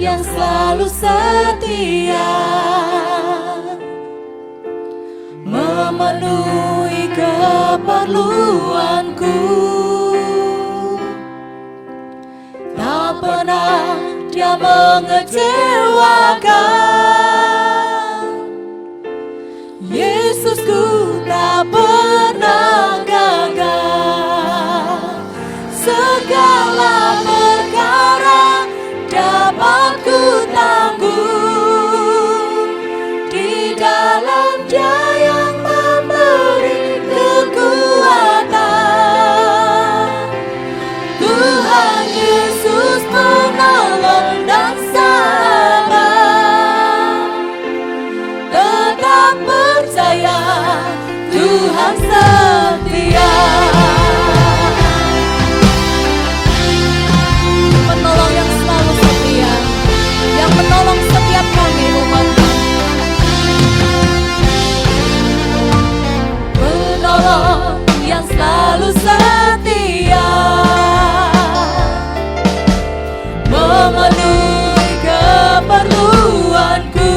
yang selalu setia, memenuhi keperluanku. Tak pernah Dia mengecewakan. Yesusku tak pernah gagal. Segala perkara dapat ku tanggung di dalam Dia yang memberi kekuatan. Tuhan Yesus penolong dan sahabat. Tetap percaya Tuhan setia. Penolong yang selalu setia, yang menolong setiap kami umat-Nya. Penolong yang selalu setia, memenuhi keperluanku.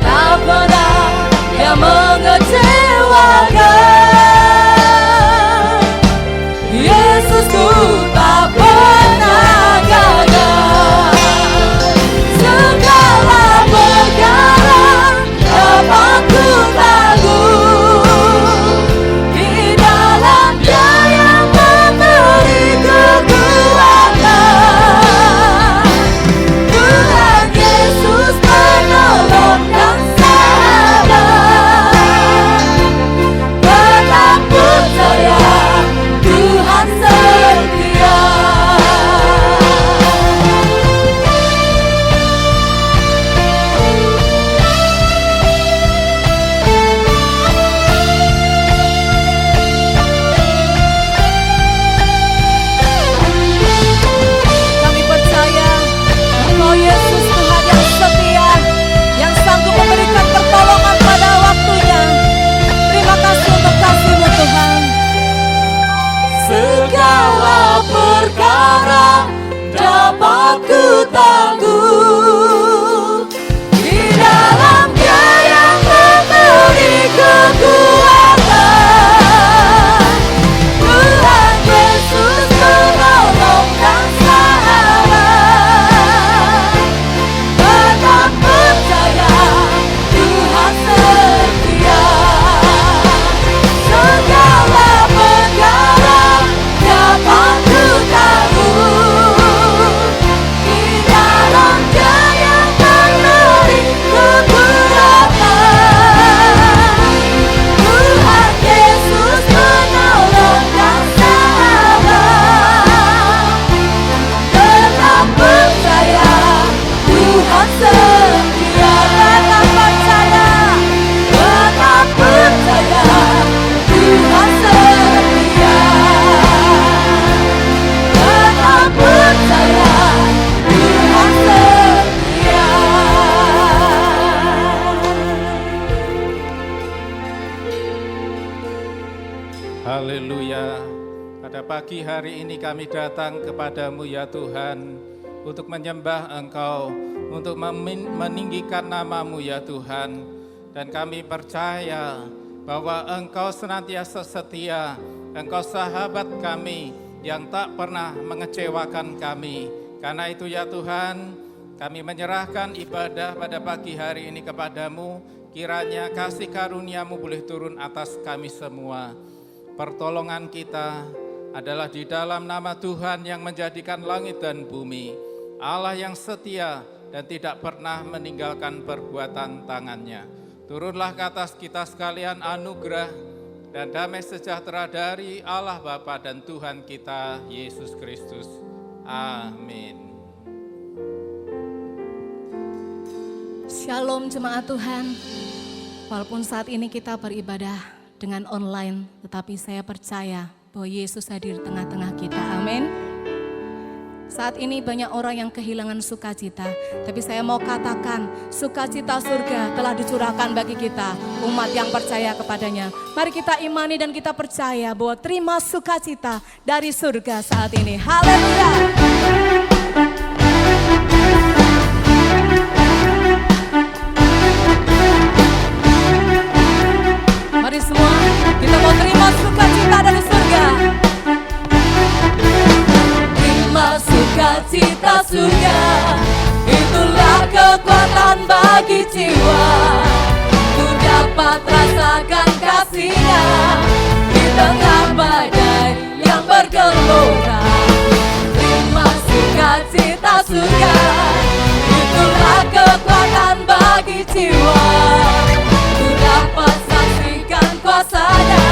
Tak pernah Dia mengecewakan. Yesusku tak pernah gagal. Segala perkara dapat ku tanggung di dalam Dia yang memberi kekuatan. Tuhan Yesus penolong dan sahabat. Tetap percaya Tuhan setia. Kami percaya Engkau Yesus Tuhan yang setia, yang sanggup memberikan pertolongan pada waktunya. Terima kasih untuk kasih-Mu Tuhan. Segala perkara dapat ku tanggung di dalam Dia yang memberi kekuatan. Tuhan Yesus penolong dan sahabat. Tetap percaya Tuhan setia. Segala perkara dapat ku tanggung di dalam Dia yang memberi kekuatan. Tuhan Yesus penolong dan sahabat. Tetap percaya Tuhan setia. Tetap percaya, tetap percaya Tuhan setia. Tetap percaya Tuhan setia. Haleluya. Pada pagi hari ini kami datang kepadamu ya Tuhan, untuk menyembah Engkau, untuk meninggikan nama-Mu ya Tuhan. Dan kami percaya bahwa Engkau senantiasa setia, Engkau sahabat kami yang tak pernah mengecewakan kami. Karena itu ya Tuhan, kami menyerahkan ibadah pada pagi hari ini kepadamu. Kiranya kasih karunia-Mu boleh turun atas kami semua. Pertolongan kita adalah di dalam nama Tuhan yang menjadikan langit dan bumi, Allah yang setia dan tidak pernah meninggalkan perbuatan tangannya. Turunlah ke atas kita sekalian anugerah dan damai sejahtera dari Allah Bapa dan Tuhan kita Yesus Kristus. Amin. Shalom jemaat Tuhan. Walaupun saat ini kita beribadah dengan online, tetapi saya percaya bahwa Yesus hadir di tengah-tengah kita. Amin. Saat ini banyak orang yang kehilangan sukacita, tapi saya mau katakan sukacita surga telah dicurahkan bagi kita, umat yang percaya kepadanya. Mari kita imani dan kita percaya bahwa terima sukacita dari surga saat ini. Haleluya. Mari semua kita mau terima sukacita dari surga. Sukacita surga, itulah kekuatan bagi jiwa. Ku dapat rasakan kasih-Nya di tengah badai yang bergelora. Terima sukacita surga, itulah kekuatan bagi jiwa. Ku dapat saksikan kuasa-Nya,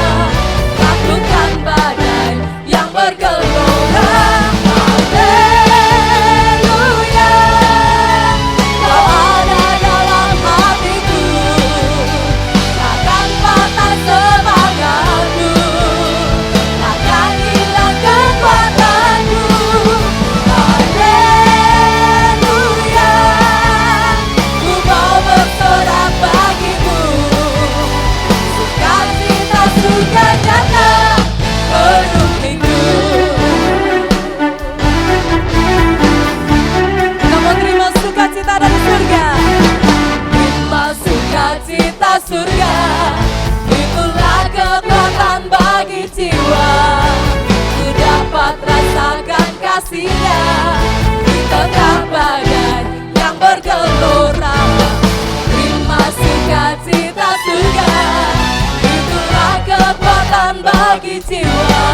taklukkan badai yang bergelora. Surga, itulah kekuatan bagi jiwa. Ku dapat rasakan kasih-Nya di tengah badai yang bergelora. Terima sukacita surga, itulah kekuatan bagi jiwa.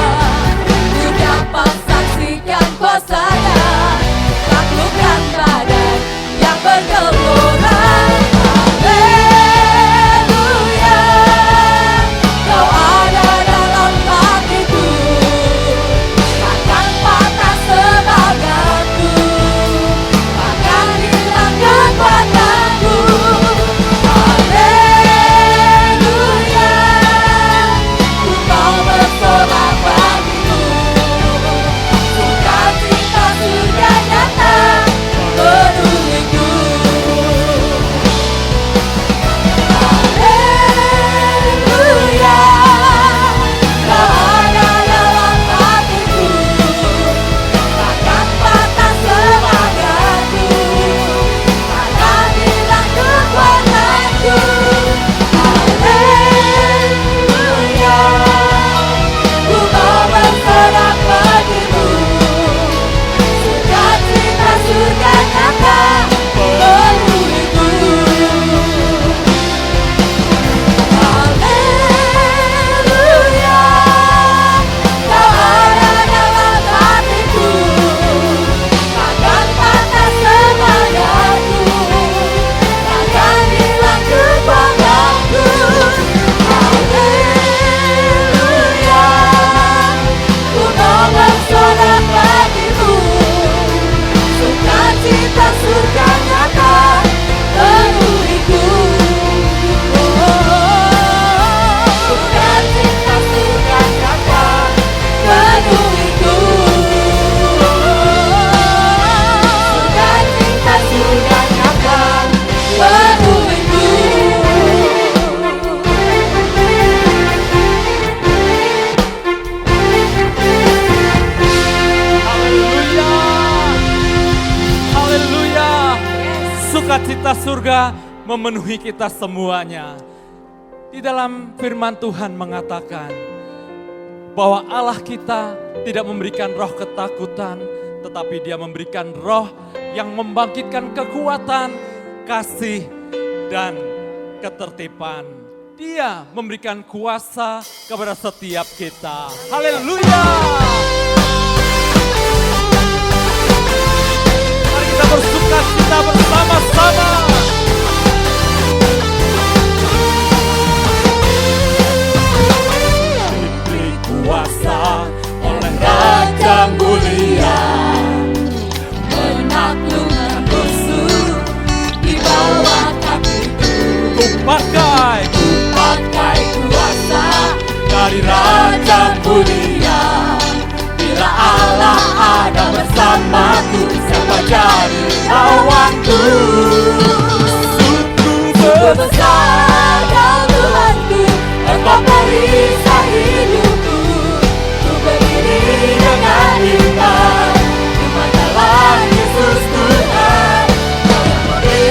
Ku dapat saksikan kuasa-Nya, taklukkan badai yang bergelora. Sukacita surga memenuhi kita semuanya. Di dalam firman Tuhan mengatakan bahwa Allah kita tidak memberikan roh ketakutan, tetapi Dia memberikan roh yang membangkitkan kekuatan, kasih, dan ketertiban. Dia memberikan kuasa kepada setiap kita. Haleluya! Mari kita bersukacita bersama-sama. Diberi kuasa oleh Raja mulia, menaklukkan musuh di bawah kakiku. Ku pakai Pakai kuasa dari Raja mulia, di bersamaku, siapa jadi lawanku? Sungguh besar Kau Tuhanku, Engkau perisai hidupku. Ku berdiri dengan iman, imanlah Yesus Tuhan. Kau yang memberi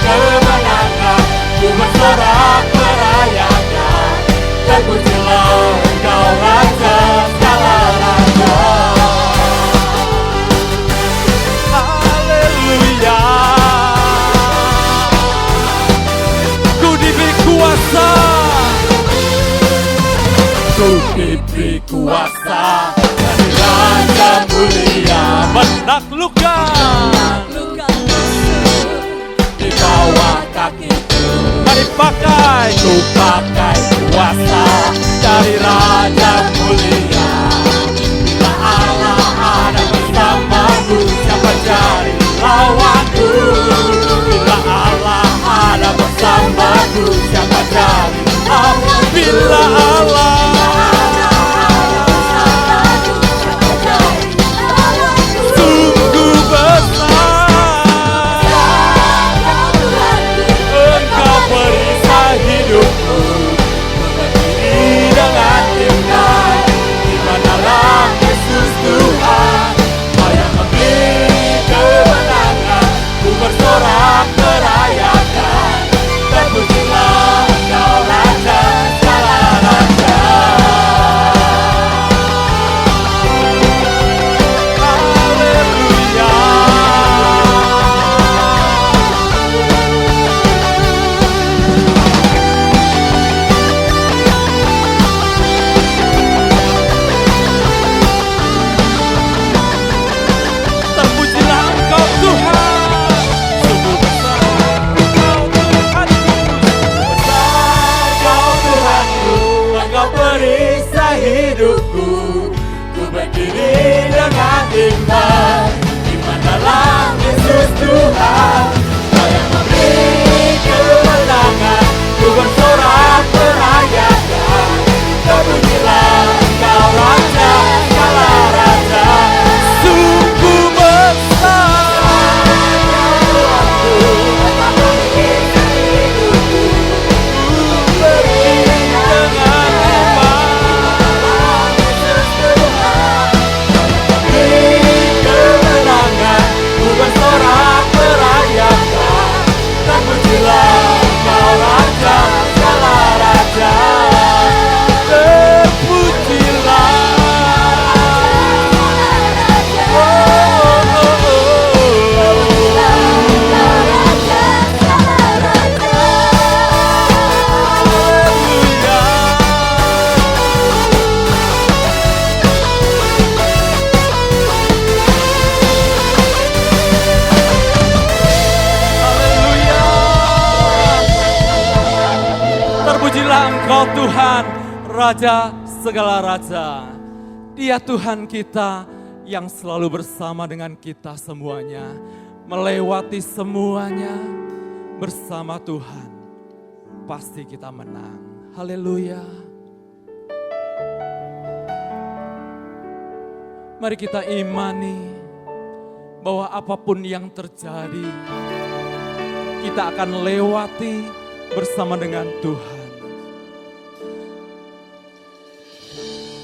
kemenangan, ku bersorak merayakan. Terpujilah Engkau Raja segala raja. Haleluya. Ku diberi kuasa, ku diberi kuasa dari Raja mulia, menaklukkan di bawah kakiku. Mari pakai, ku pakai kuasa dari Raja mulia. Bila Allah ada bersamaku, siapa jadi lawanku? Bila Allah ada bersamaku, siapa jadi lawanku? Bila Allah sungguh besar, Engkau perisai hidupku. Berdiri dengan iman, imanalah Yesus Tuhan. Kau yang memberi kemenangan, ku bersorak merayakan. Terpujilah Engkau Raja segala raja. Haleluya. Terpujilah Engkau Tuhan, sungguh besar Engkau Tuhanku. Besar Kau Tuhanku, Engkau perisai hidupku. Ku berdiri dengan iman, imanalah Yesus Tuhan. Kau yang memberi kemenangan, ku bersorak merayakan. Terpujilah Engkau Raja segala raja. Sungguh besar Tuhanku, Engkau perisai hidupku. Ku berdiri dengan iman, Yesus Tuhan. Beri kemenangan, ku bersorak merayakan. Terpujilah Engkau Raja segala raja. Terpujilah. Terpujilah Engkau Tuhan, Raja segala raja. Dia Tuhan kita yang selalu bersama dengan kita semuanya, melewati semuanya bersama Tuhan. Pasti kita menang. Haleluya. Mari kita imani bahwa apapun yang terjadi, kita akan lewati bersama dengan Tuhan.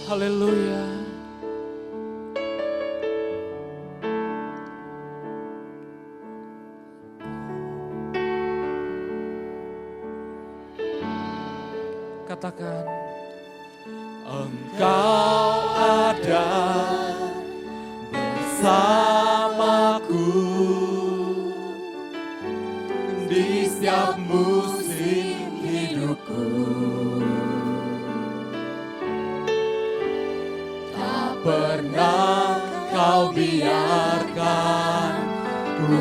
Haleluya. Katakan, Engkau ada bersamaku di setiap musim hidupku. Tak pernah Kau biarkan ku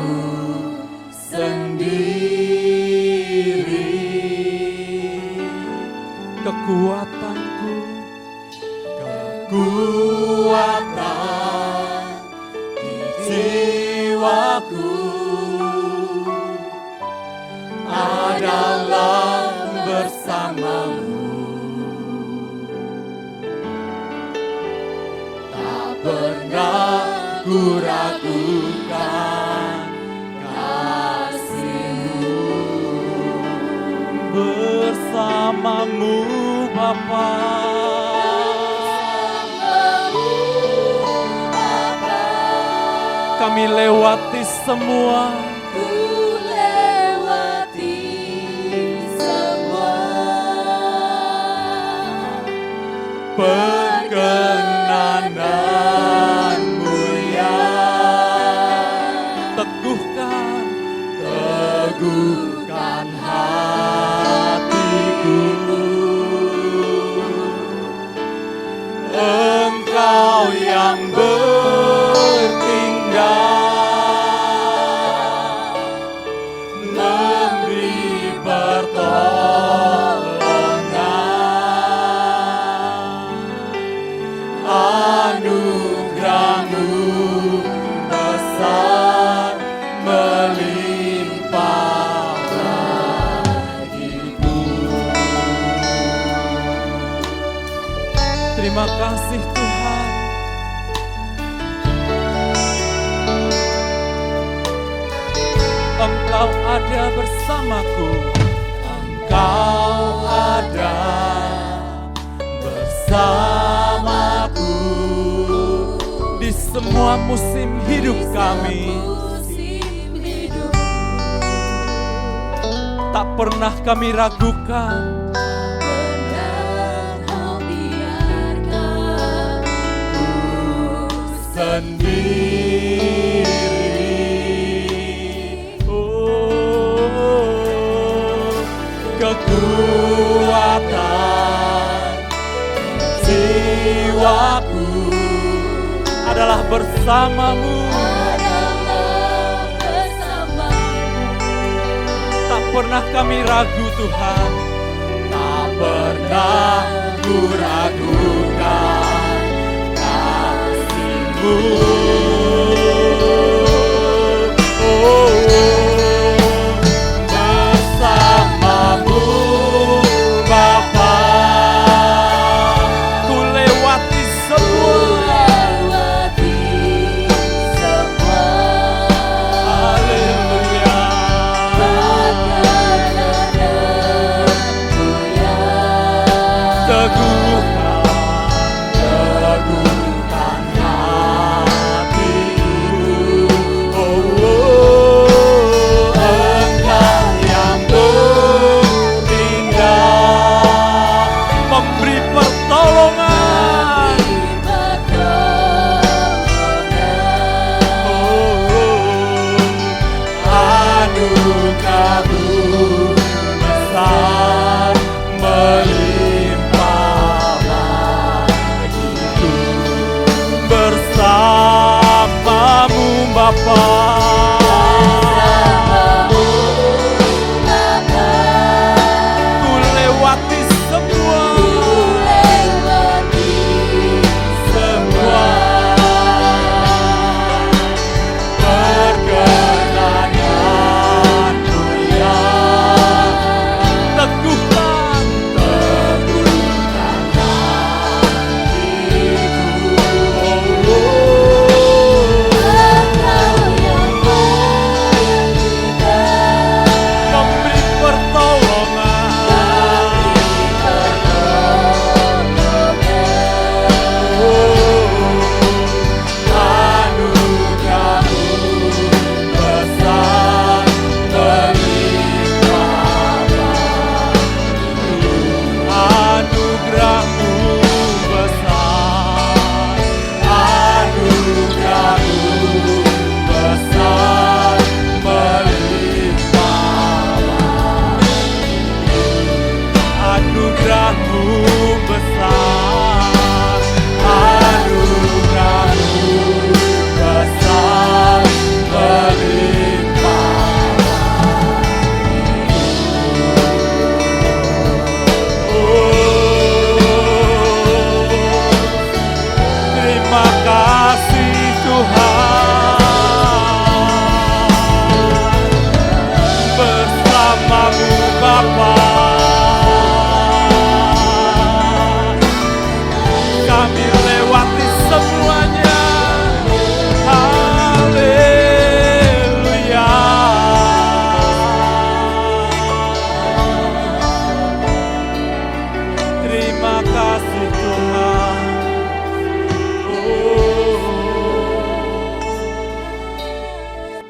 sendiri. Kekuatanku, kekuatan di jiwaku adalah bersamamu. Tak pernah ku ragukan kasih-Mu. Bersamamu Bapa, kami lewati semua. Ku lewati semua Perkenanan-Mu ya, teguhkan hatiku. Engkau yang bertindak, memberi pertolongan. Anugerah-Mu besar melimpah bagiku. Terima kasih Tuhan. Engkau ada bersamaku. Engkau ada bersamaku di semua musim hidup kami. Tak pernah kami ragukan. Sendiri, oh, kekuatan jiwaku adalah bersamamu. Tak pernah kami ragu Tuhan, tak pernah ku ragukan bersamamu Bapa, ku lewati semua. Haleluya. Teguhkan hatiku. Engkau yang bertindak, memberi pertolongan. Anugerah-Mu besar melimpah bagiku. Bersamamu Bapa, ku lewati semua. Perkenanan-Mu ya, teguhkan hatiku.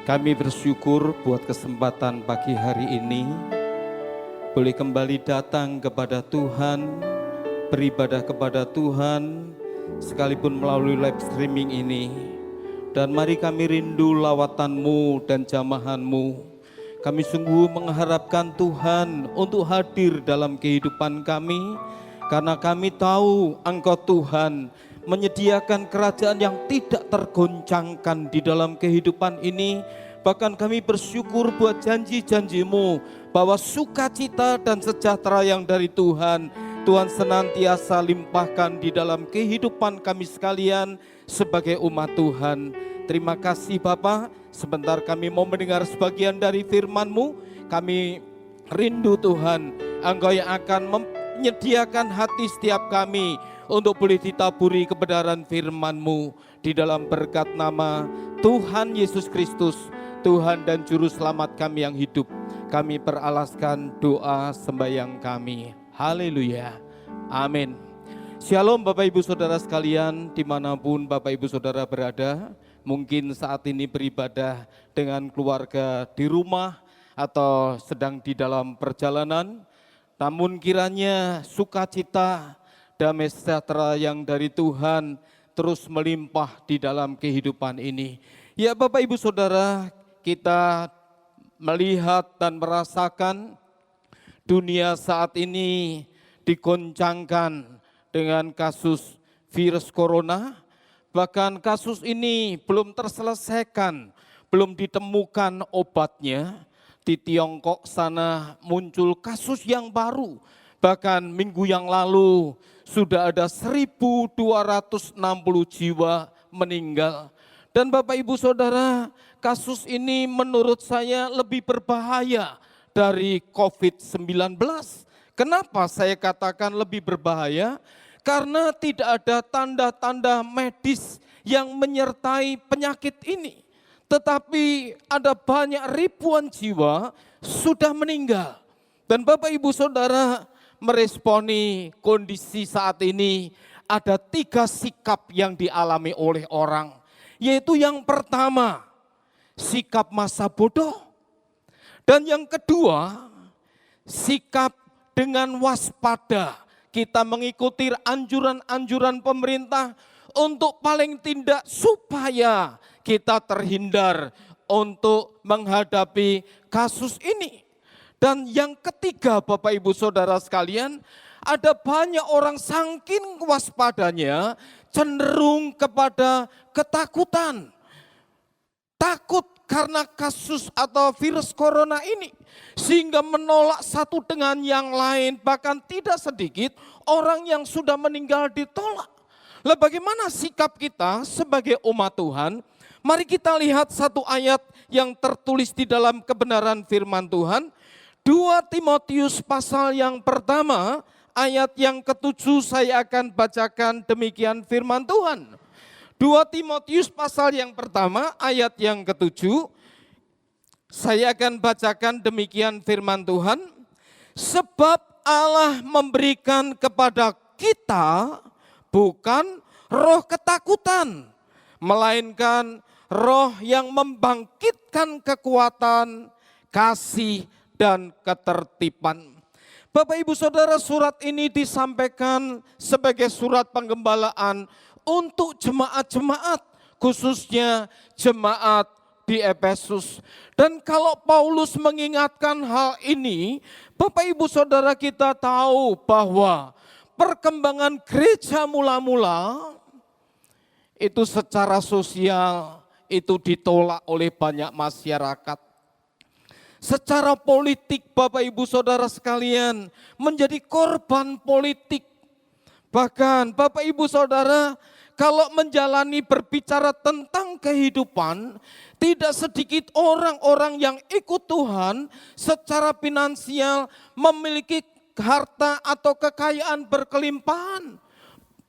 Kami bersyukur buat kesempatan pagi hari ini, boleh kembali datang kepada Tuhan, beribadah kepada Tuhan, sekalipun melalui live streaming ini. Dan mari kami rindu lawatan-Mu dan jamahan-Mu. Kami sungguh mengharapkan Tuhan untuk hadir dalam kehidupan kami, karena kami tahu Engkau Tuhan menyediakan kerajaan yang tidak tergoncangkan di dalam kehidupan ini. Bahkan kami bersyukur buat janji-janji-Mu bahwa sukacita dan sejahtera yang dari Tuhan, Tuhan senantiasa limpahkan di dalam kehidupan kami sekalian sebagai umat Tuhan. Terima kasih Bapa. Sebentar kami mau mendengar sebagian dari firman-Mu. Kami rindu Tuhan, Engkau yang akan menyediakan hati setiap kami untuk boleh ditaburi kebenaran firman-Mu. Di dalam berkat nama Tuhan Yesus Kristus, Tuhan dan Juru Selamat kami yang hidup, kami peralaskan doa sembahyang kami. Haleluya. Amin. Shalom Bapak Ibu Saudara sekalian, dimanapun Bapak Ibu Saudara berada. Mungkin saat ini beribadah dengan keluarga di rumah atau sedang di dalam perjalanan. Namun kiranya sukacita, damai sejahtera yang dari Tuhan terus melimpah di dalam kehidupan ini. Ya Bapak Ibu Saudara, kita melihat dan merasakan dunia saat ini digoncangkan dengan kasus virus corona. Bahkan kasus ini belum terselesaikan, belum ditemukan obatnya. Di Tiongkok sana muncul kasus yang baru. Bahkan minggu yang lalu sudah ada 1.260 jiwa meninggal. Dan Bapak Ibu Saudara, kasus ini menurut saya lebih berbahaya dari COVID-19. Kenapa saya katakan lebih berbahaya? Karena tidak ada tanda-tanda medis yang menyertai penyakit ini. Tetapi ada banyak ribuan jiwa sudah meninggal. Dan Bapak Ibu Saudara meresponi kondisi saat ini, ada 3 sikap yang dialami oleh orang. Yaitu yang pertama, sikap masa bodoh. Dan yang kedua, sikap dengan waspada. Kita mengikuti anjuran-anjuran pemerintah untuk paling tidak supaya kita terhindar untuk menghadapi kasus ini. Dan yang ketiga Bapak Ibu Saudara sekalian, ada banyak orang saking waspadanya cenderung kepada ketakutan. Takut karena kasus atau virus corona ini, sehingga menolak satu dengan yang lain. Bahkan tidak sedikit orang yang sudah meninggal ditolak. Lah bagaimana sikap kita sebagai umat Tuhan? Mari kita lihat satu ayat yang tertulis di dalam kebenaran firman Tuhan. 2 Timotius pasal yang pertama, ayat yang ke-7 saya akan bacakan demikian firman Tuhan. 2 Timotius pasal yang pertama, ayat yang ke-7, saya akan bacakan demikian firman Tuhan. Sebab Allah memberikan kepada kita bukan roh ketakutan, melainkan roh yang membangkitkan kekuatan, kasih, dan ketertiban. Bapak Ibu Saudara, surat ini disampaikan sebagai surat penggembalaan untuk jemaat-jemaat, khususnya jemaat di Efesus. Dan kalau Paulus mengingatkan hal ini, Bapak Ibu Saudara kita tahu bahwa perkembangan gereja mula-mula itu secara sosial itu ditolak oleh banyak masyarakat. Secara politik Bapak Ibu Saudara sekalian menjadi korban politik. Bahkan Bapak Ibu Saudara kalau menjalani berbicara tentang kehidupan, tidak sedikit orang-orang yang ikut Tuhan secara finansial memiliki harta atau kekayaan berkelimpahan.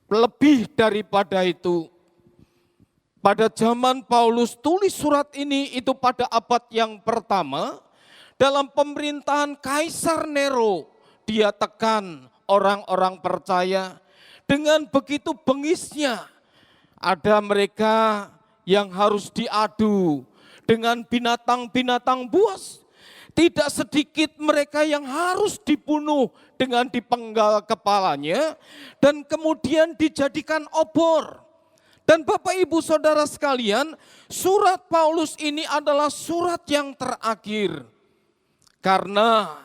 Lebih daripada itu, pada zaman Paulus tulis surat ini itu pada abad yang pertama, dalam pemerintahan Kaisar Nero, dia tekan orang-orang percaya dengan begitu bengisnya. Ada mereka yang harus diadu dengan binatang-binatang buas. Tidak sedikit mereka yang harus dibunuh dengan dipenggal kepalanya dan kemudian dijadikan obor. Dan Bapak Ibu Saudara sekalian, surat Paulus ini adalah surat yang terakhir. Karena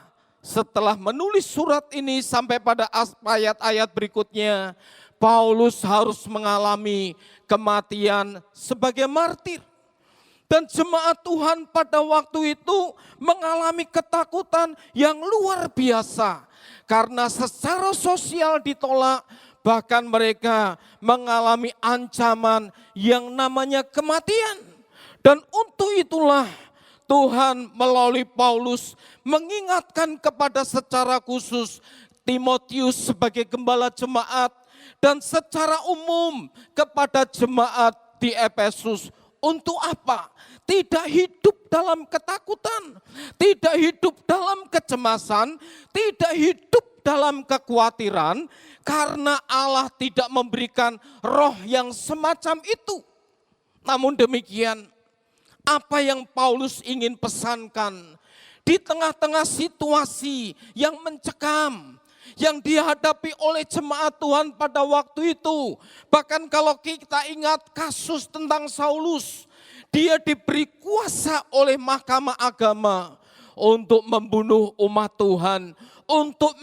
setelah menulis surat ini sampai pada ayat-ayat berikutnya, Paulus harus mengalami kematian sebagai martir. Dan jemaat Tuhan pada waktu itu mengalami ketakutan yang luar biasa. Karena secara sosial ditolak, bahkan mereka mengalami ancaman yang namanya kematian. Dan untuk itulah Tuhan melalui Paulus mengingatkan kepada secara khusus Timotius sebagai gembala jemaat dan secara umum kepada jemaat di Efesus. Untuk apa? Tidak hidup dalam ketakutan, tidak hidup dalam kecemasan, tidak hidup dalam kekhawatiran, karena Allah tidak memberikan roh yang semacam itu. Namun demikian, apa yang Paulus ingin pesankan di tengah-tengah situasi yang mencekam, yang dihadapi oleh jemaat Tuhan pada waktu itu. Bahkan kalau kita ingat kasus tentang Saulus, dia diberi kuasa oleh mahkamah agama untuk membunuh umat Tuhan, untuk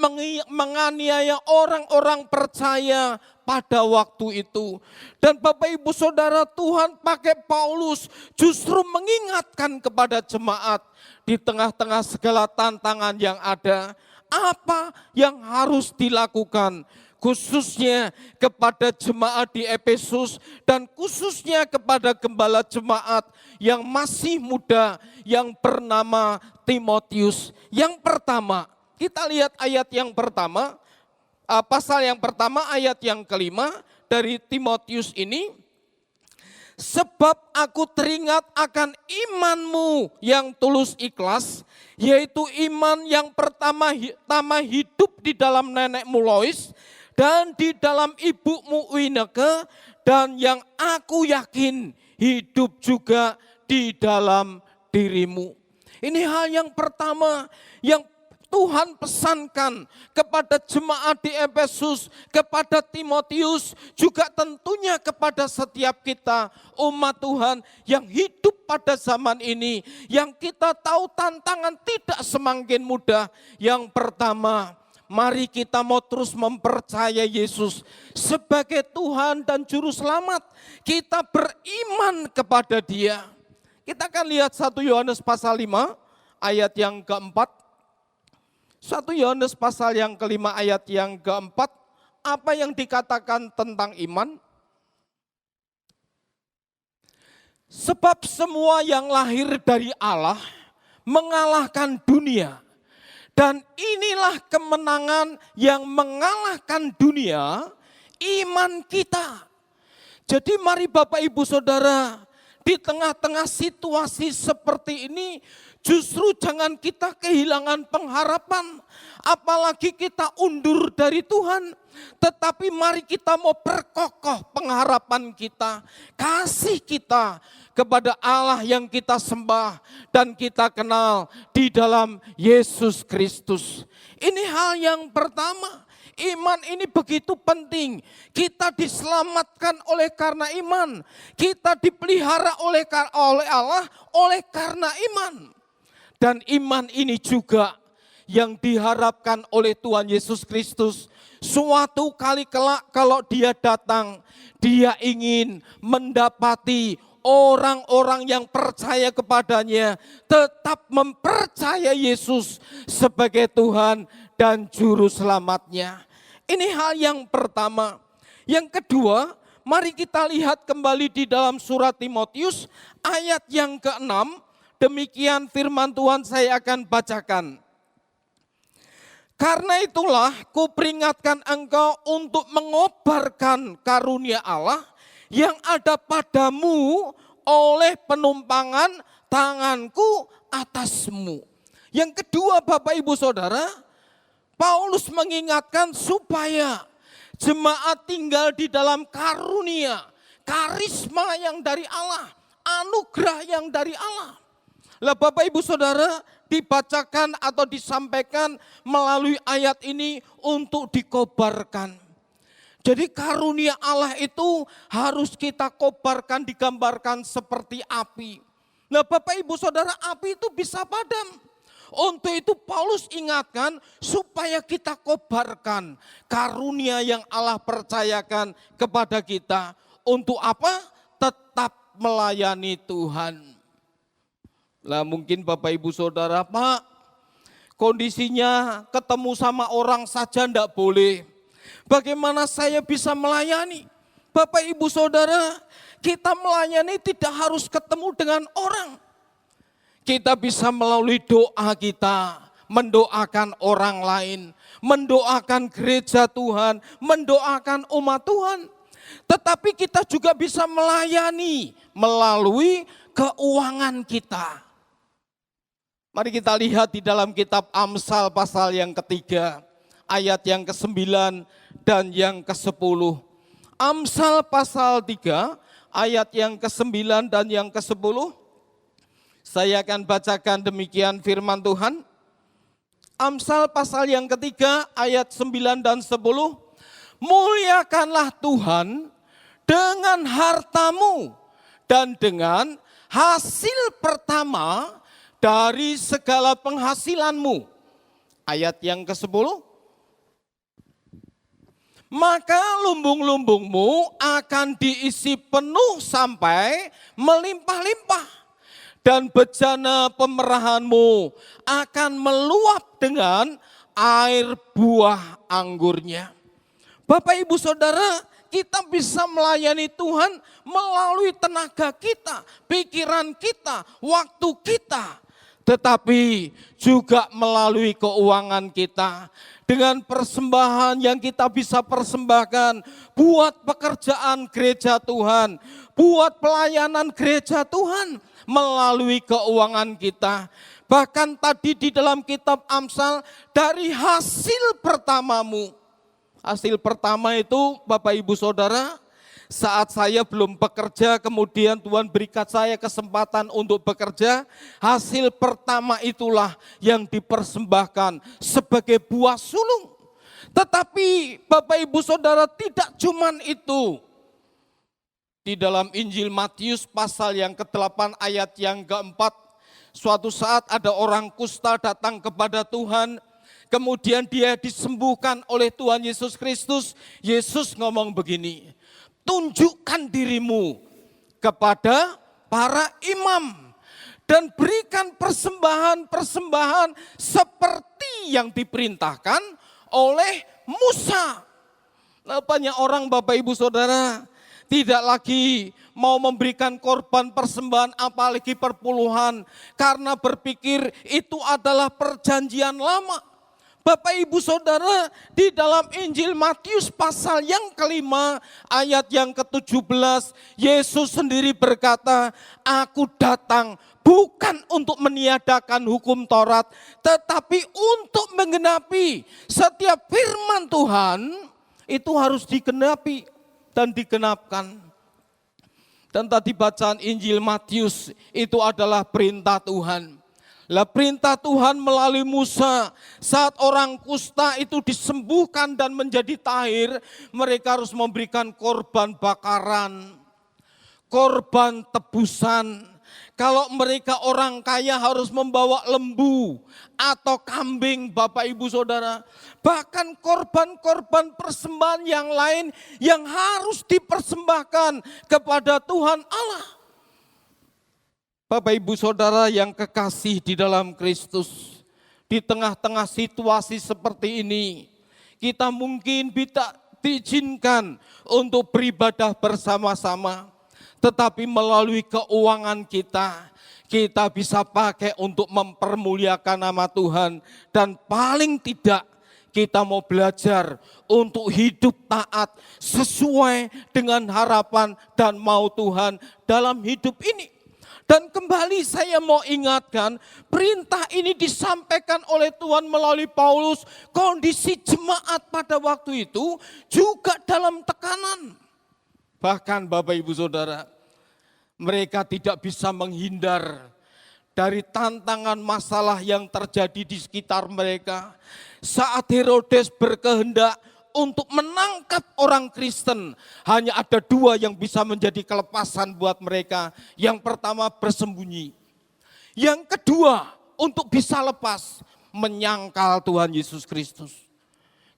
menganiaya orang-orang percaya pada waktu itu. Dan Bapak Ibu Saudara, Tuhan pakai Paulus justru mengingatkan kepada jemaat di tengah-tengah segala tantangan yang ada, apa yang harus dilakukan, khususnya kepada jemaat di Efesus dan khususnya kepada gembala jemaat yang masih muda yang bernama Timotius. Yang pertama, kita lihat ayat yang pertama, pasal yang pertama ayat yang kelima dari Timotius ini. Sebab aku teringat akan imanmu yang tulus ikhlas, yaitu iman yang pertama hidup di dalam nenekmu Lois dan di dalam ibumu Uineke, dan yang aku yakin hidup juga di dalam dirimu. Ini hal yang pertama yang Tuhan pesankan kepada jemaat di Efesus, kepada Timotius, juga tentunya kepada setiap kita umat Tuhan yang hidup pada zaman ini, yang kita tahu tantangan tidak semakin mudah. Yang pertama, mari kita mau terus mempercayai Yesus sebagai Tuhan dan Juru Selamat. Kita beriman kepada Dia. Kita akan lihat 1 Yohanes pasal 5 ayat yang keempat. 1 Yohanes pasal yang kelima ayat yang keempat, apa yang dikatakan tentang iman? Sebab semua yang lahir dari Allah mengalahkan dunia. Dan inilah kemenangan yang mengalahkan dunia, iman kita. Jadi mari Bapak Ibu Saudara, di tengah-tengah situasi seperti ini, justru jangan kita kehilangan pengharapan, apalagi kita undur dari Tuhan. Tetapi mari kita mau perkokoh pengharapan kita, kasih kita kepada Allah yang kita sembah dan kita kenal di dalam Yesus Kristus. Ini hal yang pertama. Iman ini begitu penting. Kita diselamatkan oleh karena iman. Kita dipelihara oleh Allah oleh karena iman. Dan iman ini juga yang diharapkan oleh Tuhan Yesus Kristus. Suatu kali kelak kalau Dia datang, Dia ingin mendapati orang-orang yang percaya kepadanya tetap mempercayai Yesus sebagai Tuhan dan Juru Selamatnya. Ini hal yang pertama. Yang kedua, mari kita lihat kembali di dalam surat Timotius ayat yang ke-6. Demikian firman Tuhan saya akan bacakan. Karena itulah kuperingatkan engkau untuk mengobarkan karunia Allah yang ada padamu oleh penumpangan tanganku atasmu. Yang kedua Bapak Ibu Saudara, Paulus mengingatkan supaya jemaat tinggal di dalam karunia, karisma yang dari Allah. anugerah yang dari Allah. Lah Bapak Ibu Saudara, dibacakan atau disampaikan melalui ayat ini untuk dikobarkan. Jadi karunia Allah itu harus kita kobarkan, digambarkan seperti api. Nah Bapak Ibu Saudara, api itu bisa padam. Untuk itu Paulus ingatkan supaya kita kobarkan karunia yang Allah percayakan kepada kita. Untuk apa? Tetap melayani Tuhan. Lah mungkin Bapak Ibu Saudara, Pak, kondisinya ketemu sama orang saja enggak boleh. Bagaimana saya bisa melayani? Bapak Ibu Saudara, kita melayani tidak harus ketemu dengan orang. Kita bisa melalui doa kita, mendoakan orang lain, mendoakan gereja Tuhan, mendoakan umat Tuhan. Tetapi kita juga bisa melayani melalui keuangan kita. Mari kita lihat di dalam kitab Amsal pasal yang ketiga, ayat yang ke-9 dan yang ke-10. Amsal pasal 3, ayat yang ke-9 dan yang ke-10. Saya akan bacakan demikian firman Tuhan. Amsal pasal yang ketiga, ayat 9 dan 10. Muliakanlah Tuhan dengan hartamu dan dengan hasil pertama dari segala penghasilanmu. Ayat yang ke-10. Maka lumbung-lumbungmu akan diisi penuh sampai melimpah-limpah. Dan bejana pemerahanmu akan meluap dengan air buah anggurnya. Bapak Ibu Saudara, kita bisa melayani Tuhan melalui tenaga kita, pikiran kita, waktu kita. Tetapi juga melalui keuangan kita. Dengan persembahan yang kita bisa persembahkan buat pekerjaan gereja Tuhan, buat pelayanan gereja Tuhan melalui keuangan kita. Bahkan tadi di dalam kitab Amsal, dari hasil pertamamu. Hasil pertama itu Bapak Ibu Saudara, saat saya belum bekerja, kemudian Tuhan berikan saya kesempatan untuk bekerja, hasil pertama itulah yang dipersembahkan sebagai buah sulung. Tetapi Bapak Ibu Saudara, tidak cuman itu. Di dalam Injil Matius pasal yang ke-8 ayat yang ke-4, suatu saat ada orang kusta datang kepada Tuhan, kemudian dia disembuhkan oleh Tuhan Yesus Kristus. Yesus ngomong begini, tunjukkan dirimu kepada para imam dan berikan persembahan-persembahan seperti yang diperintahkan oleh Musa. Nah, banyak orang Bapak Ibu Saudara tidak lagi mau memberikan korban persembahan apalagi perpuluhan karena berpikir itu adalah perjanjian lama. Bapak Ibu Saudara, di dalam Injil Matius pasal yang ke-5 ayat yang ke-17, Yesus sendiri berkata, aku datang bukan untuk meniadakan hukum Taurat, tetapi untuk menggenapi. Setiap firman Tuhan itu harus digenapi dan digenapkan. Dan tadi bacaan Injil Matius itu adalah perintah Tuhan. Lah perintah Tuhan melalui Musa, saat orang kusta itu disembuhkan dan menjadi tahir, mereka harus memberikan korban bakaran, korban tebusan. Kalau mereka orang kaya harus membawa lembu atau kambing Bapak Ibu Saudara. Bahkan korban-korban persembahan yang lain yang harus dipersembahkan kepada Tuhan Allah. Bapak Ibu Saudara yang kekasih di dalam Kristus, di tengah-tengah situasi seperti ini, kita mungkin tidak diizinkan untuk beribadah bersama-sama, tetapi melalui keuangan kita, kita bisa pakai untuk mempermuliakan nama Tuhan. Dan paling tidak kita mau belajar untuk hidup taat sesuai dengan harapan dan mau Tuhan dalam hidup ini. Dan kembali saya mau ingatkan, perintah ini disampaikan oleh Tuhan melalui Paulus. Kondisi jemaat pada waktu itu juga dalam tekanan. Bahkan Bapak Ibu Saudara, Mereka tidak bisa menghindar dari tantangan masalah yang terjadi di sekitar mereka. Saat Herodes berkehendak untuk menangkap orang Kristen, hanya ada dua yang bisa menjadi kelepasan buat mereka. Yang pertama bersembunyi. Yang kedua untuk bisa lepas, menyangkal Tuhan Yesus Kristus.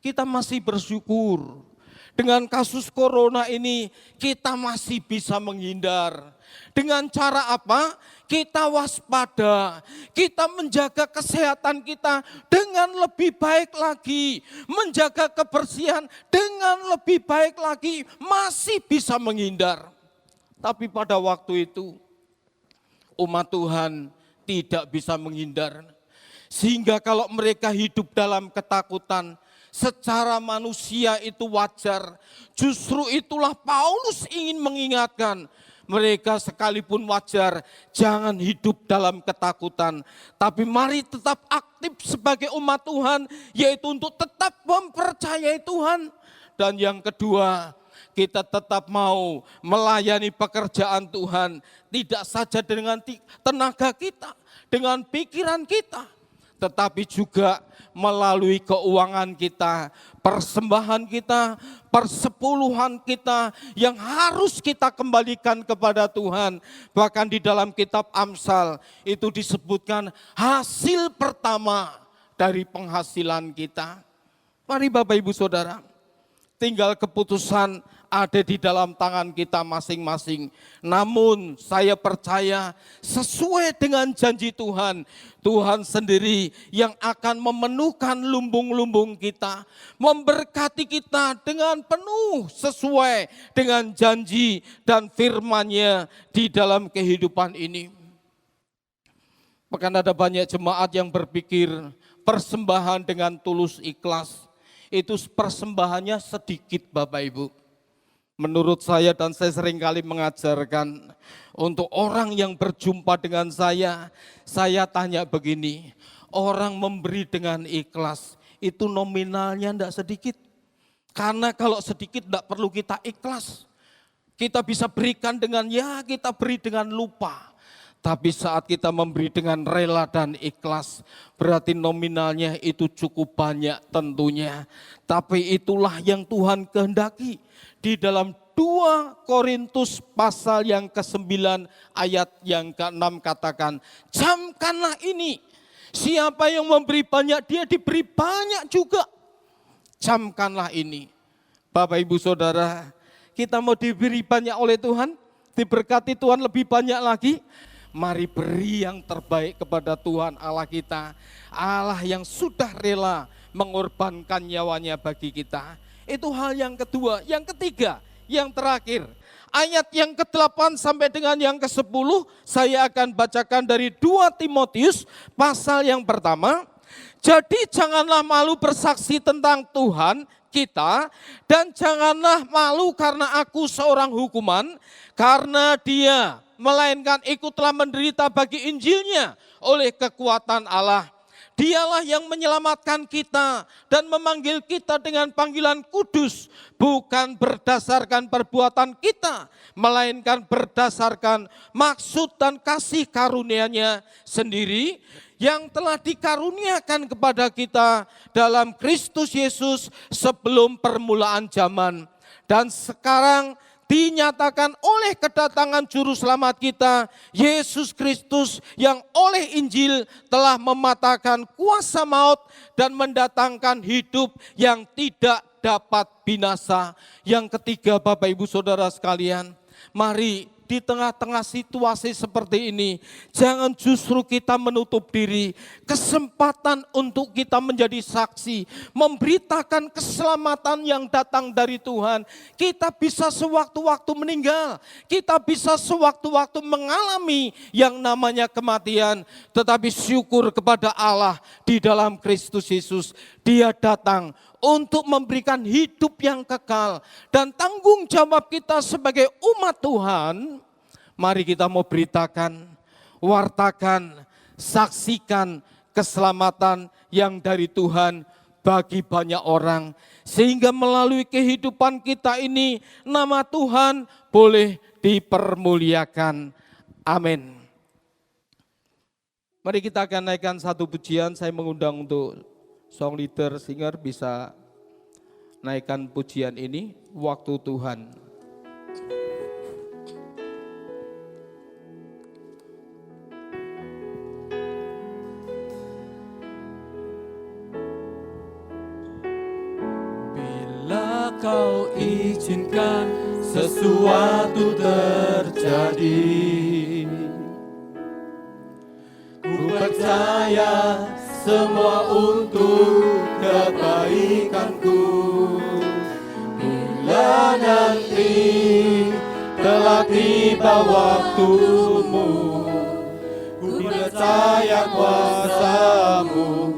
Kita masih bersyukur. Dengan kasus corona ini kita masih bisa menghindar. Dengan cara apa? Kita waspada, kita menjaga kesehatan kita dengan lebih baik lagi. Menjaga kebersihan dengan lebih baik lagi, masih bisa menghindar. Tapi pada waktu itu umat Tuhan tidak bisa menghindar. Sehingga kalau mereka hidup dalam ketakutan, secara manusia itu wajar. Justru itulah Paulus ingin mengingatkan mereka sekalipun wajar, jangan hidup dalam ketakutan. Tapi mari tetap aktif sebagai umat Tuhan, yaitu untuk tetap mempercayai Tuhan. Dan yang kedua, kita tetap mau melayani pekerjaan Tuhan, tidak saja dengan tenaga kita, dengan pikiran kita, tetapi juga melalui keuangan kita, persembahan kita, persepuluhan kita yang harus kita kembalikan kepada Tuhan. Bahkan di dalam kitab Amsal itu disebutkan hasil pertama dari penghasilan kita. Mari Bapak Ibu Saudara, tinggal keputusan ada di dalam tangan kita masing-masing. Namun saya percaya sesuai dengan janji Tuhan, Tuhan sendiri yang akan memenuhkan lumbung-lumbung kita, memberkati kita dengan penuh sesuai dengan janji dan firman-Nya di dalam kehidupan ini. Bahkan ada banyak jemaat yang berpikir persembahan dengan tulus ikhlas, itu persembahannya sedikit Bapak Ibu. Menurut saya dan saya seringkali mengajarkan, untuk orang yang berjumpa dengan saya tanya begini, orang memberi dengan ikhlas, itu nominalnya tidak sedikit. Karena kalau sedikit tidak perlu kita ikhlas. Kita bisa berikan dengan kita beri dengan lupa. Tapi saat kita memberi dengan rela dan ikhlas, berarti nominalnya itu cukup banyak tentunya. Tapi itulah yang Tuhan kehendaki. Di dalam 2 Korintus pasal yang ke-9 ayat yang ke-6 katakan, camkanlah ini, siapa yang memberi banyak dia diberi banyak juga. Camkanlah ini. Bapak Ibu Saudara, kita mau diberi banyak oleh Tuhan, diberkati Tuhan lebih banyak lagi. Mari beri yang terbaik kepada Tuhan Allah kita, Allah yang sudah rela mengorbankan nyawanya bagi kita. Itu hal yang kedua. Yang ketiga, yang terakhir, ayat yang ke-8 sampai dengan yang ke-10, saya akan bacakan dari 2 Timotius pasal yang pertama. Jadi janganlah malu bersaksi tentang Tuhan kita, dan janganlah malu karena aku seorang hukuman, karena dia melainkan ikutlah menderita bagi Injilnya oleh kekuatan Allah. Dialah yang menyelamatkan kita dan memanggil kita dengan panggilan kudus, bukan berdasarkan perbuatan kita, melainkan berdasarkan maksud dan kasih karunia-Nya sendiri yang telah dikaruniakan kepada kita dalam Kristus Yesus sebelum permulaan zaman. Dan sekarang dinyatakan oleh kedatangan juru selamat kita, Yesus Kristus, yang oleh Injil telah mematahkan kuasa maut dan mendatangkan hidup yang tidak dapat binasa. Yang ketiga Bapak Ibu Saudara sekalian, mari di tengah-tengah situasi seperti ini, jangan justru kita menutup diri. Kesempatan untuk kita menjadi saksi, memberitakan keselamatan yang datang dari Tuhan. Kita bisa sewaktu-waktu meninggal, kita bisa sewaktu-waktu mengalami yang namanya kematian. Tetapi syukur kepada Allah di dalam Kristus Yesus, Dia datang untuk memberikan hidup yang kekal. Dan tanggung jawab kita sebagai umat Tuhan, mari kita mau beritakan, wartakan, saksikan keselamatan yang dari Tuhan bagi banyak orang. Sehingga melalui kehidupan kita ini, nama Tuhan boleh dipermuliakan. Amin. Mari kita akan naikkan satu pujian. Saya mengundang untuk song leader, singer bisa naikkan pujian ini, Waktu Tuhan. Bila kau izinkan sesuatu terjadi, ku percaya semua untuk kebaikanku. Bila nanti telah tiba waktumu, ku percaya kuasa-Mu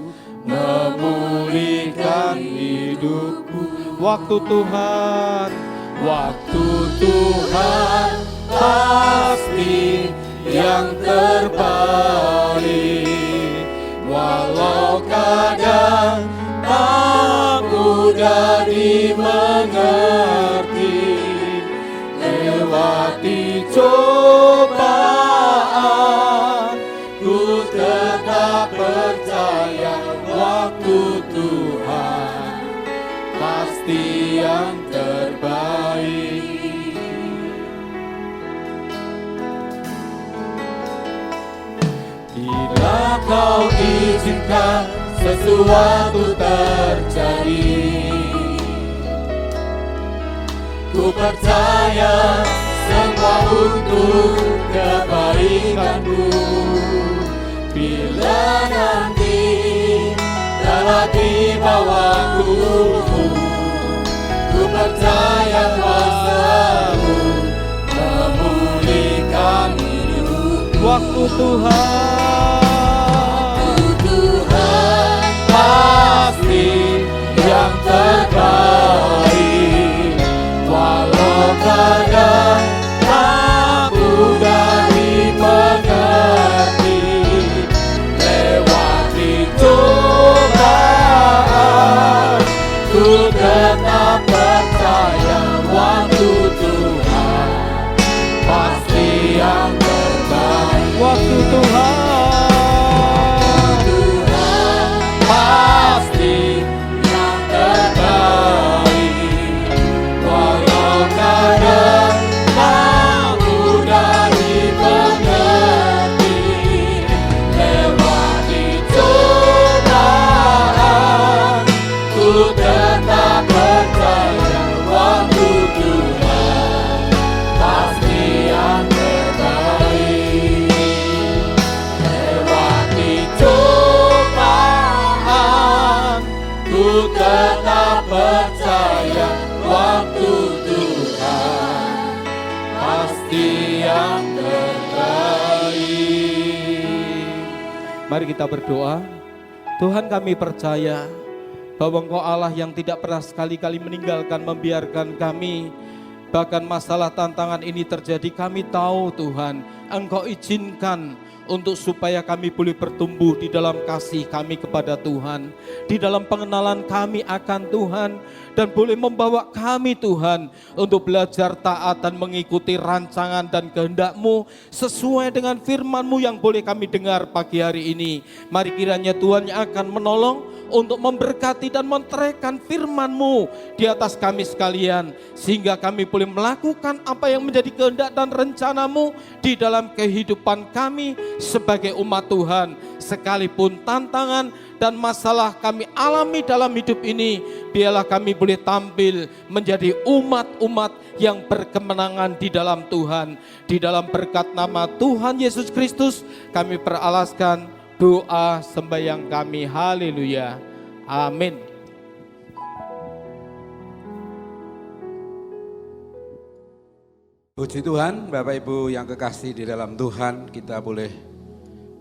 memulihkan hidupku. Waktu Tuhan, Waktu Tuhan pasti yang terbaik, walau kadang tak mudah dimengerti. Lewati cobaan, ku tetap percaya waktu Tuhan pasti yang terbaik. Bila kau izinkan sesuatu terjadi, ku percaya semua untuk kebaikanku. Bila nanti telah tiba waktumu, ku percaya kuasa-Mu memulihkan hidupku. waktu Tuhan, Pasti yang terbaik, walau kadang tak mudah dimengerti. Lewati cobaan, ku tetap percaya waktu Tuhan pasti yang terbaik. waktu Tuhan, Pasti yang terbaik, walau kadang tak mudah dimengerti. Lewati cobaan, ku tetap percaya waktu Tuhan pasti yang terbaik. Lewati cobaan, ku tetap percaya waktu Tuhan pasti yang terbaik. mari kita berdoa. Tuhan, kami percaya bahwa Engkau Allah yang tidak pernah sekali-kali meninggalkan, membiarkan kami. Bahkan masalah tantangan ini terjadi, kami tahu Tuhan, Engkau izinkan untuk supaya kami boleh bertumbuh di dalam kasih kami kepada Tuhan, di dalam pengenalan kami akan Tuhan, dan boleh membawa kami Tuhan untuk belajar taat dan mengikuti rancangan dan kehendak-Mu sesuai dengan firman-Mu yang boleh kami dengar pagi hari ini. Mari kiranya Tuhan yang akan menolong untuk memberkati dan menteraikan firman-Mu di atas kami sekalian, sehingga kami boleh melakukan apa yang menjadi kehendak dan rencana-Mu di dalam kehidupan kami sebagai umat Tuhan. Sekalipun tantangan dan masalah kami alami dalam hidup ini, biarlah kami boleh tampil menjadi umat-umat yang berkemenangan di dalam Tuhan. Di dalam berkat nama Tuhan Yesus Kristus kami peralaskan doa sembahyang kami. Haleluya. Amin. Puji Tuhan, Bapak Ibu yang kekasih di dalam Tuhan, kita boleh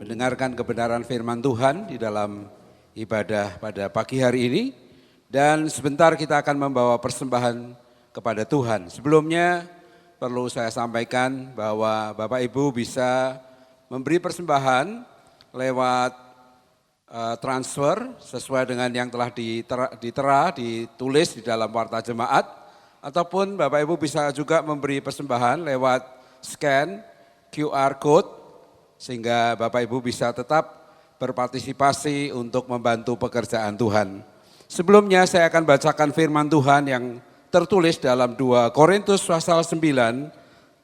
mendengarkan kebenaran firman Tuhan di dalam ibadah pada pagi hari ini. Dan sebentar kita akan membawa persembahan kepada Tuhan. Sebelumnya perlu saya sampaikan bahwa Bapak Ibu bisa memberi persembahan lewat transfer sesuai dengan yang telah ditulis di dalam warta jemaat, ataupun Bapak Ibu bisa juga memberi persembahan lewat scan QR code sehingga Bapak Ibu bisa tetap berpartisipasi untuk membantu pekerjaan Tuhan. Sebelumnya saya akan bacakan firman Tuhan yang tertulis dalam 2 Korintus pasal 9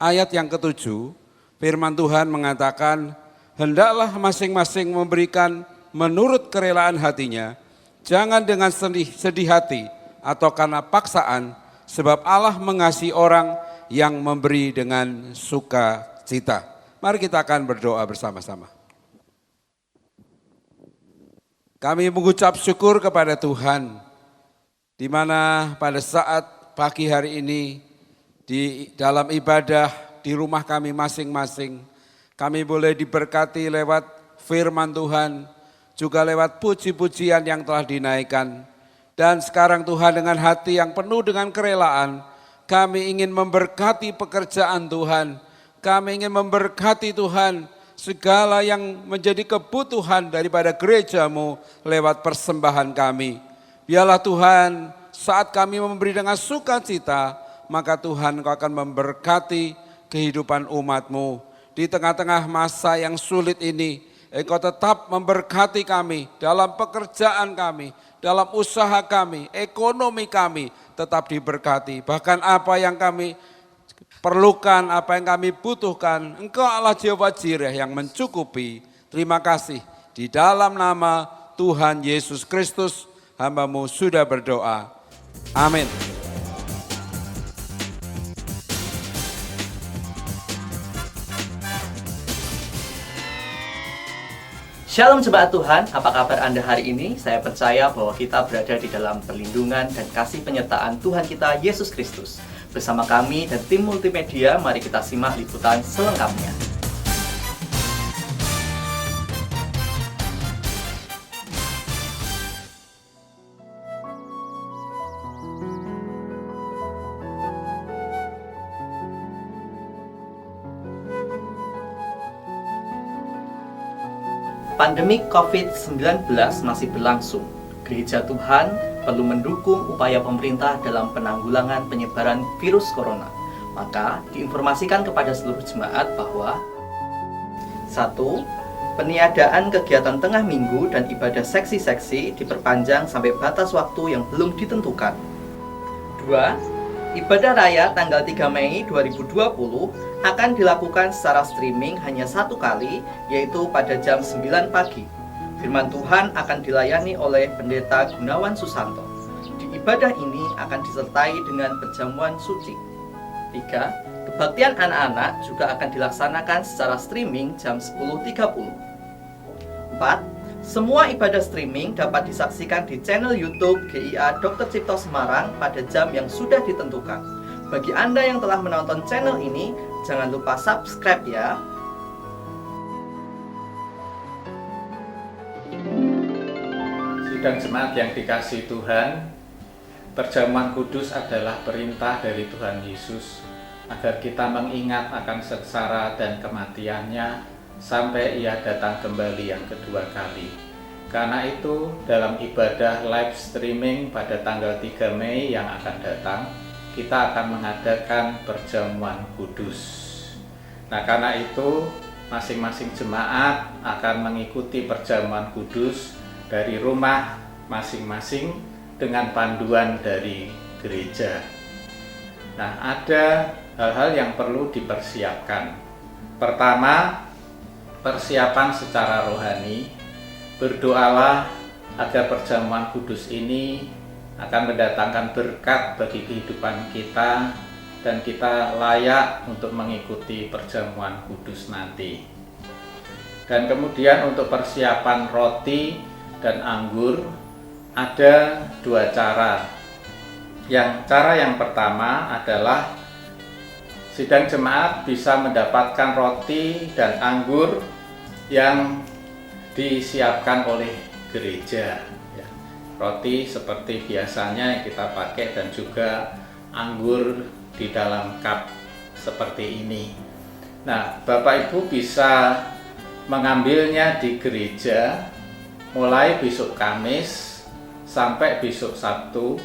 ayat yang ke-7. Firman Tuhan mengatakan, hendaklah masing-masing memberikan menurut kerelaan hatinya, jangan dengan sedih hati atau karena paksaan, sebab Allah mengasihi orang yang memberi dengan sukacita. Mari kita akan berdoa bersama-sama. Kami mengucap syukur kepada Tuhan, di mana pada saat pagi hari ini di dalam ibadah di rumah kami masing-masing, kami boleh diberkati lewat firman Tuhan, juga lewat puji-pujian yang telah dinaikkan. Dan sekarang Tuhan dengan hati yang penuh dengan kerelaan, kami ingin memberkati pekerjaan Tuhan. Kami ingin memberkati Tuhan segala yang menjadi kebutuhan daripada gereja-Mu lewat persembahan kami. Biarlah Tuhan saat kami memberi dengan sukacita, maka Tuhan Engkau akan memberkati kehidupan umat-Mu. Di tengah-tengah masa yang sulit ini, Engkau tetap memberkati kami dalam pekerjaan kami, dalam usaha kami, ekonomi kami tetap diberkati. Bahkan apa yang kami perlukan, apa yang kami butuhkan, Engkau Allah Jehovah Jireh yang mencukupi. Terima kasih. Di dalam nama Tuhan Yesus Kristus, hamba-Mu sudah berdoa. Amin. Shalom jemaat Tuhan, apa kabar Anda hari ini? Saya percaya bahwa kita berada di dalam perlindungan dan kasih penyertaan Tuhan kita Yesus Kristus. Bersama kami dan tim multimedia, mari kita simak liputan selengkapnya. Pandemi COVID-19 masih berlangsung. Gereja Tuhan perlu mendukung upaya pemerintah dalam penanggulangan penyebaran virus corona. Maka diinformasikan kepada seluruh jemaat bahwa 1. Peniadaan kegiatan tengah minggu dan ibadah seksi-seksi diperpanjang sampai batas waktu yang belum ditentukan. 2. Ibadah raya tanggal 3 Mei 2020 akan dilakukan secara streaming hanya satu kali, yaitu pada jam 9 pagi. Firman Tuhan akan dilayani oleh Pendeta Gunawan Susanto. Di ibadah ini akan disertai dengan perjamuan suci. 3. Kebaktian anak-anak juga akan dilaksanakan secara streaming jam 10.30. 4. Semua ibadah streaming dapat disaksikan di channel YouTube GIA Dr. Cipto Semarang pada jam yang sudah ditentukan. Bagi Anda yang telah menonton channel ini, jangan lupa subscribe ya. Sidang jemaat yang dikasihi Tuhan, perjamuan kudus adalah perintah dari Tuhan Yesus agar kita mengingat akan sengsara dan kematiannya sampai Ia datang kembali yang kedua kali. Karena itu, dalam ibadah live streaming pada tanggal 3 Mei yang akan datang, kita akan mengadakan perjamuan kudus. Nah, karena itu, masing-masing jemaat akan mengikuti perjamuan kudus dari rumah masing-masing dengan panduan dari gereja. Nah, ada hal-hal yang perlu dipersiapkan. Pertama, persiapan secara rohani. Berdoalah agar perjamuan kudus ini akan mendatangkan berkat bagi kehidupan kita dan kita layak untuk mengikuti perjamuan kudus nanti. Dan kemudian untuk persiapan roti dan anggur ada dua cara. Cara yang pertama adalah sidang jemaat bisa mendapatkan roti dan anggur yang disiapkan oleh gereja. Roti seperti biasanya yang kita pakai dan juga anggur di dalam cup seperti ini. Nah, Bapak Ibu bisa mengambilnya di gereja mulai besok Kamis sampai besok Sabtu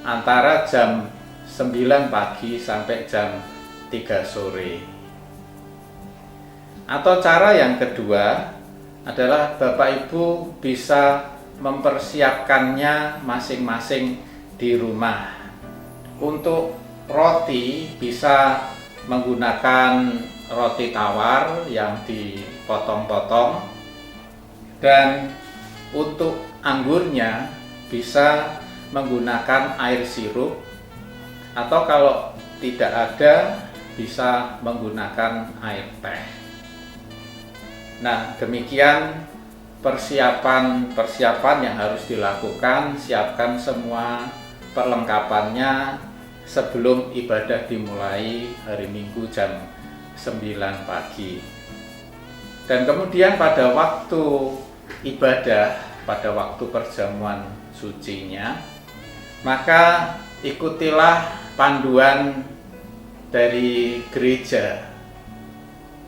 antara jam 9 pagi sampai jam 3 sore. Atau cara yang kedua adalah Bapak Ibu bisa mempersiapkannya masing-masing di rumah. Untuk roti bisa menggunakan roti tawar yang dipotong-potong, dan untuk anggurnya bisa menggunakan air sirup, atau kalau tidak ada bisa menggunakan air teh. Nah, demikian persiapan yang harus dilakukan. Siapkan semua perlengkapannya sebelum ibadah dimulai hari Minggu jam 9 pagi. Dan kemudian pada waktu ibadah, pada waktu perjamuan sucinya, maka ikutilah panduan dari gereja.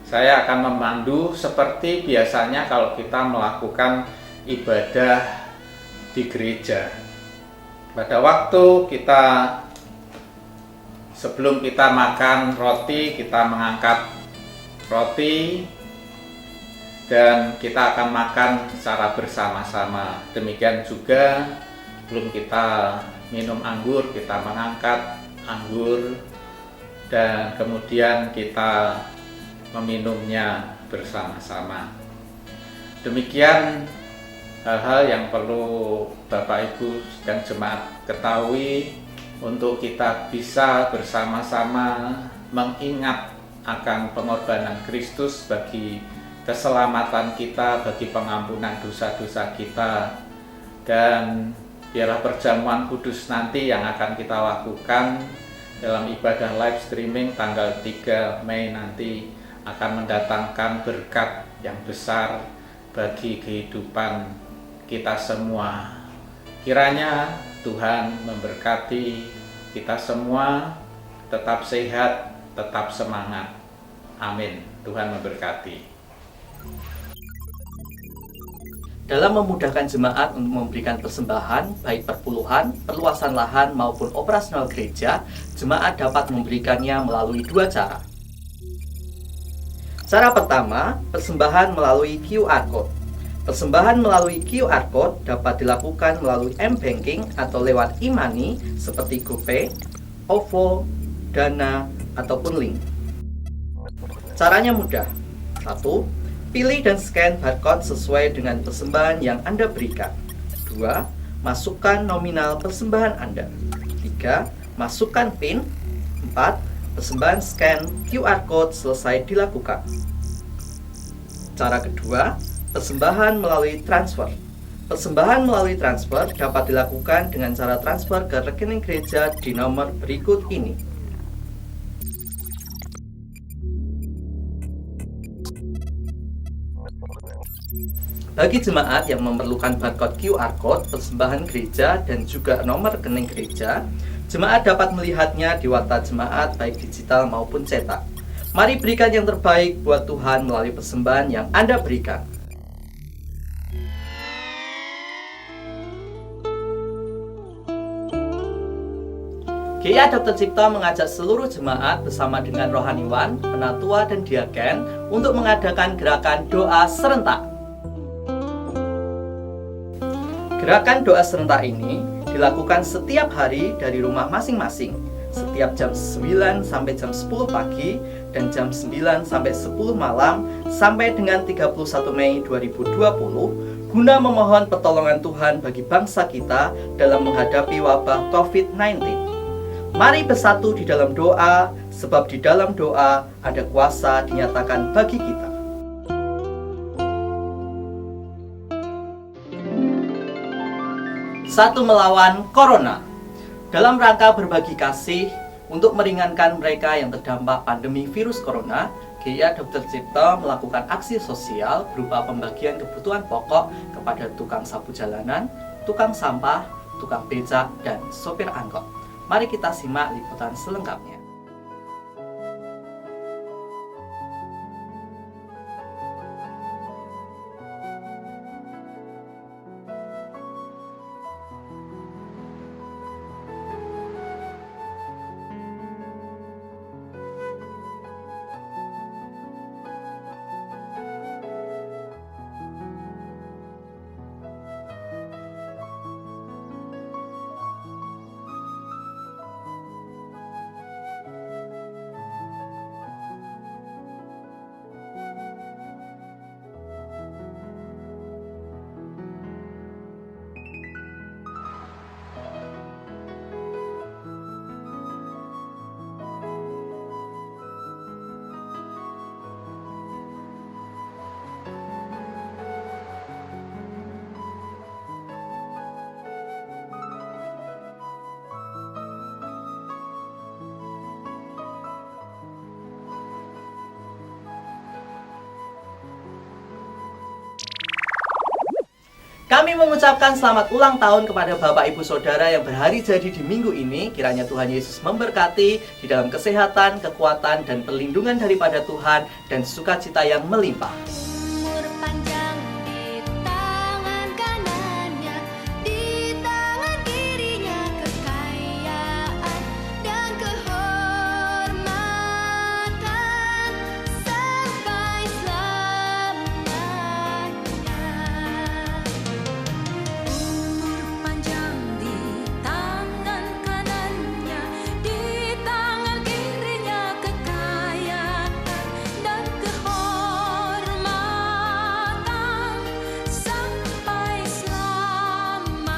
Saya akan memandu seperti biasanya kalau kita melakukan ibadah di gereja. Pada waktu sebelum kita makan roti, kita mengangkat roti dan kita akan makan secara bersama-sama. Demikian juga sebelum kita minum anggur, kita mengangkat anggur dan kemudian kita meminumnya bersama-sama. Demikian hal-hal yang perlu Bapak Ibu dan jemaat ketahui untuk kita bisa bersama-sama mengingat akan pengorbanan Kristus bagi keselamatan kita, bagi pengampunan dosa-dosa kita. Dan biarlah perjamuan kudus nanti yang akan kita lakukan dalam ibadah live streaming tanggal 3 Mei nanti akan mendatangkan berkat yang besar bagi kehidupan kita semua. Kiranya Tuhan memberkati kita semua, tetap sehat, tetap semangat. Amin. Tuhan memberkati. Dalam memudahkan jemaat untuk memberikan persembahan, baik perpuluhan, perluasan lahan maupun operasional gereja, jemaat dapat memberikannya melalui 2 cara. Cara pertama, persembahan melalui QR Code. Persembahan melalui QR Code dapat dilakukan melalui M-Banking atau lewat e-money seperti GoPay, OVO, Dana, ataupun link. Caranya mudah. 1. Pilih dan scan barcode sesuai dengan persembahan yang Anda berikan. 2. Masukkan nominal persembahan Anda. 3. Masukkan PIN. 4. Persembahan scan QR Code selesai dilakukan. Cara kedua, persembahan melalui transfer. Persembahan melalui transfer dapat dilakukan dengan cara transfer ke rekening gereja di nomor berikut ini. Bagi jemaat yang memerlukan barcode QR Code, persembahan gereja, dan juga nomor rekening gereja, jemaat dapat melihatnya di warta jemaat baik digital maupun cetak. Mari berikan yang terbaik buat Tuhan melalui persembahan yang Anda berikan. GIA Dr. Cipto mengajak seluruh jemaat bersama dengan rohaniwan, penatua, dan diaken untuk mengadakan gerakan doa serentak. Gerakan doa serentak ini dilakukan setiap hari dari rumah masing-masing, setiap jam 9 sampai jam 10 pagi dan jam 9 sampai 10 malam sampai dengan 31 Mei 2020 guna memohon pertolongan Tuhan bagi bangsa kita dalam menghadapi wabah COVID-19. Mari bersatu di dalam doa, sebab di dalam doa ada kuasa dinyatakan bagi kita. Satu melawan Corona. Dalam rangka berbagi kasih untuk meringankan mereka yang terdampak pandemi virus Corona, GIA Dr. Cipto melakukan aksi sosial berupa pembagian kebutuhan pokok kepada tukang sapu jalanan, tukang sampah, tukang becak, dan sopir angkot. Mari kita simak liputan selengkapnya. Kami mengucapkan selamat ulang tahun kepada Bapak Ibu Saudara yang berhari jadi di minggu ini. Kiranya Tuhan Yesus memberkati di dalam kesehatan, kekuatan, dan perlindungan daripada Tuhan dan sukacita yang melimpah. Umur panjang di tangan kanannya, di tangan kirinya kekayaan dan kehormatan sampai selamanya. Umur panjang di tangan kanannya, di tangan kirinya kekayaan dan kehormatan sampai selamanya.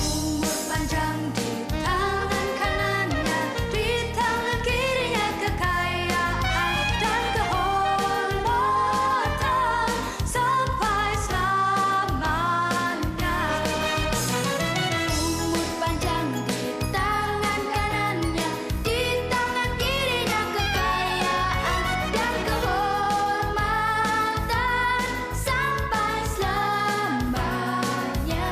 Umur panjang di tangan kanannya, di tangan kirinya kekayaan dan kehormatan sampai selamanya. Umur panjang di tangan kanannya, di tangan kirinya kekayaan dan kehormatan sampai selamanya.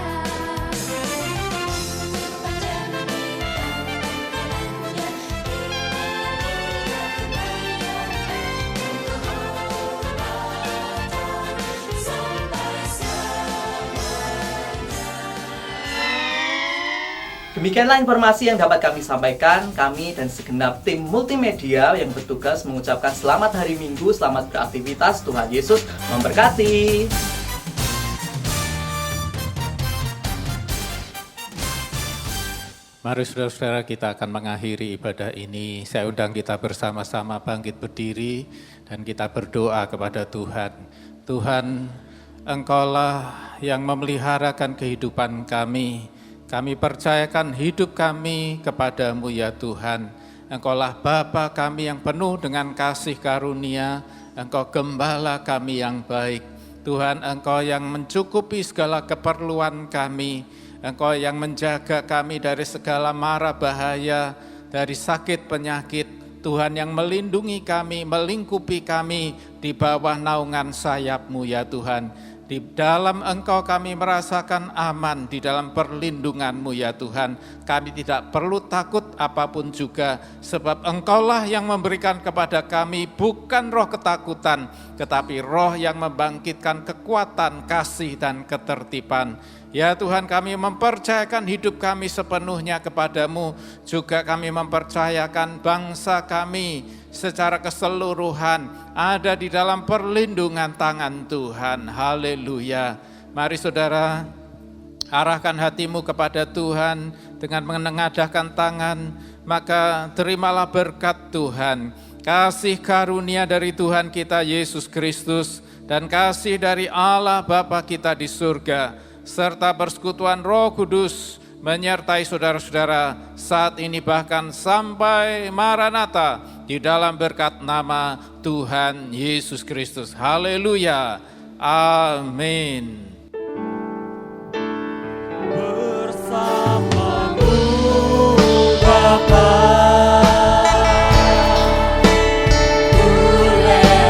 Demikianlah informasi yang dapat kami sampaikan. Kami dan segenap tim multimedia yang bertugas mengucapkan selamat hari Minggu, selamat beraktivitas, Tuhan Yesus memberkati. Mari saudara-saudara, kita akan mengakhiri ibadah ini. Saya undang kita bersama-sama bangkit berdiri dan kita berdoa kepada Tuhan. Tuhan, Engkaulah yang memeliharakan kehidupan kami. Kami percayakan hidup kami kepadamu ya Tuhan. Engkaulah Bapa kami yang penuh dengan kasih karunia. Engkau gembala kami yang baik. Tuhan, Engkau yang mencukupi segala keperluan kami. Engkau yang menjaga kami dari segala mara bahaya, dari sakit penyakit. Tuhan yang melindungi kami, melingkupi kami di bawah naungan sayap-Mu ya Tuhan. Di dalam Engkau kami merasakan aman, di dalam perlindungan-Mu ya Tuhan. Kami tidak perlu takut apapun juga, sebab Engkaulah yang memberikan kepada kami bukan roh ketakutan, tetapi roh yang membangkitkan kekuatan, kasih, dan ketertiban. Ya Tuhan, kami mempercayakan hidup kami sepenuhnya kepadamu. Juga kami mempercayakan bangsa kami secara keseluruhan ada di dalam perlindungan tangan Tuhan. Haleluya. Mari saudara, arahkan hatimu kepada Tuhan dengan menengadahkan tangan, maka terimalah berkat Tuhan. Kasih karunia dari Tuhan kita Yesus Kristus dan kasih dari Allah Bapa kita di surga, serta persekutuan Roh Kudus menyertai saudara-saudara saat ini bahkan sampai Maranatha di dalam berkat nama Tuhan Yesus Kristus. Haleluya. Amin. Bersamamu Bapa, ku rela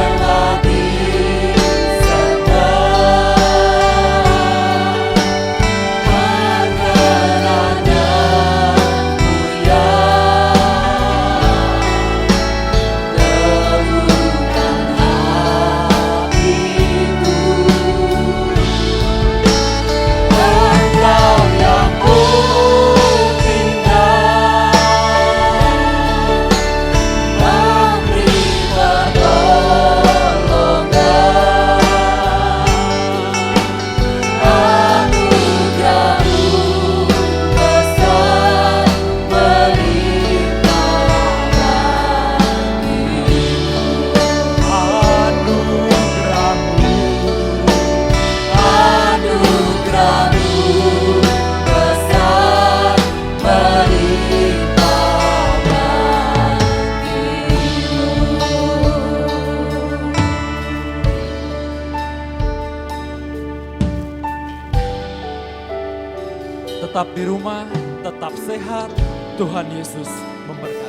Tetap di rumah, tetap sehat. Tuhan Yesus memberkati.